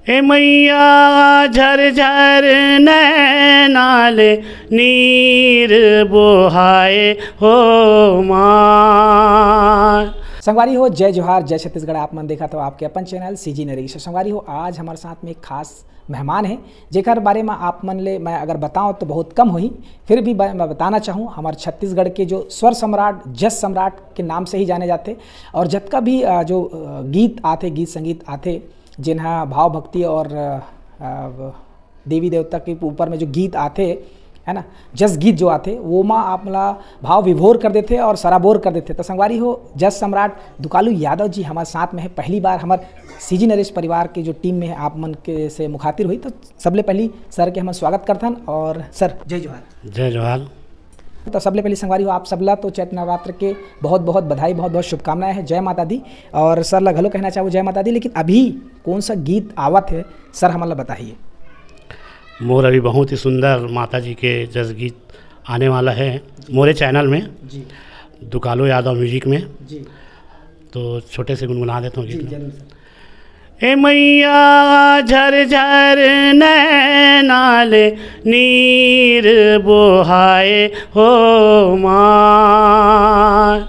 ए मैया झर झर नैनाले नीर बोहाए हो माँ। संगवारी हो, जय जोहार, जय छत्तीसगढ़। आप मन देखा तो आपके अपन चैनल सीजी नरेश। संगवारी हो, आज हमारे साथ में एक खास मेहमान है जेकर बारे में आप मन ले मैं अगर बताऊं तो बहुत कम होही, फिर भी मैं बताना चाहूँ। हमारे छत्तीसगढ़ के जो स्वर सम्राट, जस सम्राट के नाम से ही जाने जाते, और जतका भी जो गीत आते, गीत संगीत आते जिन्हें भाव भक्ति और देवी देवता के ऊपर में जो गीत आते है ना, जस गीत जो आते वो माँ आप मला भाव विभोर कर देते और सराबोर कर देते। तो संगवारी हो, जस सम्राट दुकालू यादव जी हमारे साथ में है। पहली बार हमारे सीजी नरेश परिवार के जो टीम में है आप मन के से मुखातिब हुई, तो सबले पहली सर के हम स्वागत करथन। और सर जय जोहार। जय जोहार। तो सबले पहले संगवारी हो, आप सबला तो चैत्र नवरात्र के बहुत बहुत बधाई, बहुत बहुत शुभकामनाएं हैं। जय माता दी। और सर ला घलो कहना चाहूँ जय माता दी। लेकिन अभी कौन सा गीत आवत है सर हमारा बताइए। मोर अभी बहुत ही सुंदर माता जी के जस गीत आने वाला है मोरे चैनल में जी, दुकालू यादव म्यूजिक में जी, तो छोटे से गुनगुना देता हूँ गीत। जरूर सर। ए मैया झर झर नैनाले नीर बोहाए हो माँ।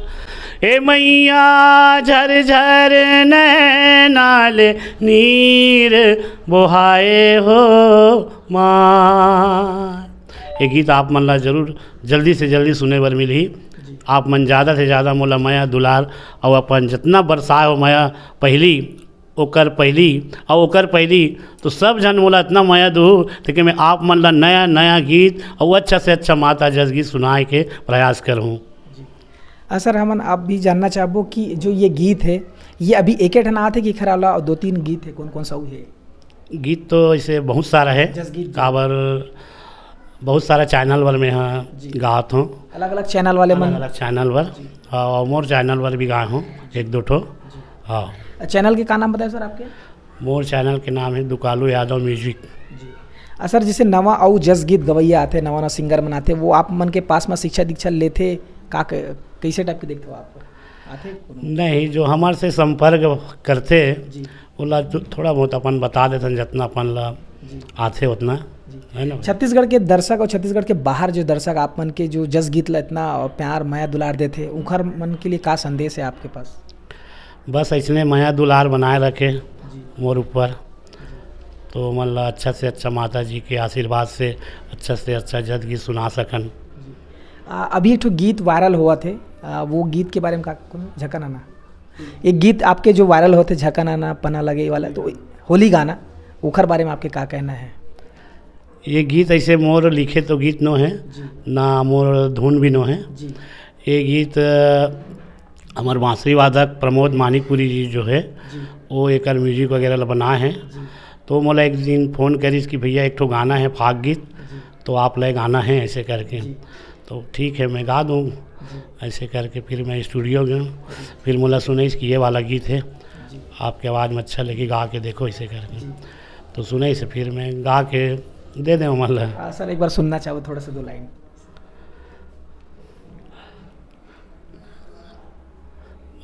ए मैया झर झर नैनाले नीर बोहाए हो माँ। ये गीत आप मन ला जरूर जल्दी से जल्दी सुने बर मिलही। आप मन ज़्यादा से ज़्यादा मोला माया दुलार और अपन जितना बरसाए हो माया पहली ओकर पहली तो सब जन मोला इतना माया दू कि मैं आप मन ला नया नया गीत और अच्छा से अच्छा माता जस गीत सुनाए के प्रयास करूँ। सर हमन आप भी जानना चाहबो कि जो ये गीत है ये अभी एक ठन आते कि खराला और दो तीन गीत है, कौन कौन सा है? गीत तो ऐसे बहुत सारा है, काबर बहुत सारा चैनल वर में हाँ गात हूँ, अलग अलग चैनल वाले मन अलग चैनल वर और मोर चैनल वर भी गाए हूँ एक दो ठो। हाँ, चैनल के का नाम बताए सर आपके? मोर चैनल के नाम है दुकालू यादव म्यूजिक जी। सर जैसे नवा और जस गीत गवैया आते, नवा नवा सिंगर बनाते, वो आप मन के पास में शिक्षा दीक्षा लेते का कैसे टाइप के देखते हो आप आते? नहीं, जो हमारे से संपर्क करते बोला थोड़ा बहुत अपन बता देते जितना अपन ला आते उतना है ना। छत्तीसगढ़ के दर्शक और छत्तीसगढ़ के बाहर जो दर्शक आप मन के जो जस गीत ला इतना प्यार माया दुलार देते, उनका मन के लिए का संदेश है आपके पास? बस ऐसने माया दुलार बनाए रखे मोर ऊपर, तो मन ला अच्छा से अच्छा माता जी के आशीर्वाद से अच्छा जस गीत सुना सकन। अभी एक गीत वायरल हुआ थे, वो गीत के बारे में का झका नाना, एक गीत आपके जो वायरल होते झका नाना पना लगे वाला, तो होली गाना, उखर बारे में आपके का कहना है? ये गीत ऐसे मोर लिखे तो गीत नो है ना, मोर धुन भी नो है। ये गीत हमारे बांसुरी वादक प्रमोद मानिकपुरी जी जो है वो एक म्यूजिक वगैरह बनाए हैं। तो मोला एक दिन फ़ोन करीस कि भैया एक ठो गाना है फाग गीत, तो आप ले गाना है ऐसे करके, तो ठीक है मैं गा दूँ ऐसे करके। फिर मैं स्टूडियो गया, फिर मोला सुनाइस कि ये वाला गीत है, आपके आवाज़ में अच्छा लगी, गा के देखो ऐसे करके। तो सुनाई से फिर मैं गा के दे दें मतलब। सर एक बार सुनना चाहो थोड़ा सा दो लाइन।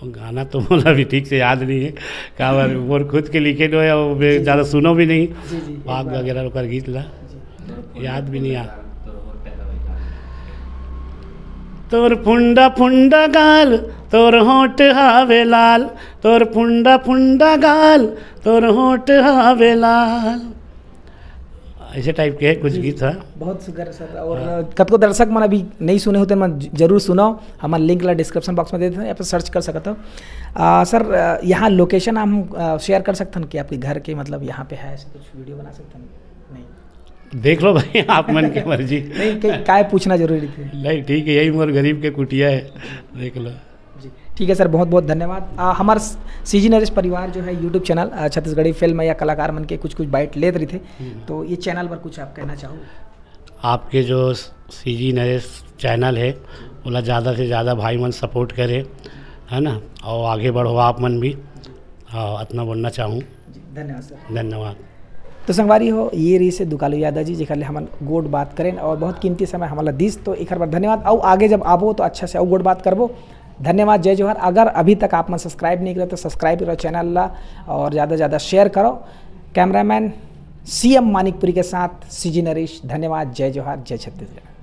गाना तो मोला भी ठीक से याद नहीं है, का मोर खुद के लिखे नो है और ज़्यादा सुनो भी नहीं, भाग वगैरह ओकर गीत ला याद भी नहीं आ। तोर फुंडा फुंडा गाल तोर होंठ हावे लाल, तोर फुंडा फुंडा गाल तोर होंठ हावे लाल, ऐसे टाइप के है कुछ गीत है। बहुत सुंदर सर। और कतको दर्शक मन अभी नहीं सुने होते मन जरूर सुनो, हमारा लिंक ला डिस्क्रिप्शन बॉक्स में दे देते हैं, यहाँ पर सर्च कर सकते हो। सर यहाँ लोकेशन हम शेयर कर सकते हैं कि आपके घर के मतलब यहाँ पे है, ऐसे कुछ वीडियो बना सकते हैं? नहीं, देख लो भाई आप मन की मर्जी। नहीं काय पूछना जरूरी थी? नहीं ठीक है, यही मोर गरीब के कुटिया है, देख लो जी। ठीक है सर, बहुत बहुत धन्यवाद। हमारे सीजी नरेश परिवार जो है यूट्यूब चैनल छत्तीसगढ़ी फिल्म या कलाकार मन के कुछ कुछ बाइट ले रही थे, तो ये चैनल पर कुछ आप कहना चाहो? आपके जो सीजी नरेश चैनल है बोला ज़्यादा से ज़्यादा भाई मन सपोर्ट करे है ना, और आगे बढ़ो आप मन भी, हाँ इतना बोलना चाहूँ। धन्यवाद सर। धन्यवाद। तो संगवारी हो, ये रही से दुकालू यादव जी जेकर हम गोड बात करें और बहुत कीमती समय हमारा दिस, तो एक बार धन्यवाद। और आगे जब आवो तो अच्छा से और गोड बात करबो। धन्यवाद, जय जोहार। अगर अभी तक आप मन सब्सक्राइब नहीं करे तो सब्सक्राइब करो चैनल ला और ज़्यादा से ज़्यादा शेयर करो। कैमरामैन CM मानिकपुरी के साथ CG नरेश। धन्यवाद। जय जोहार, जय छत्तीसगढ़।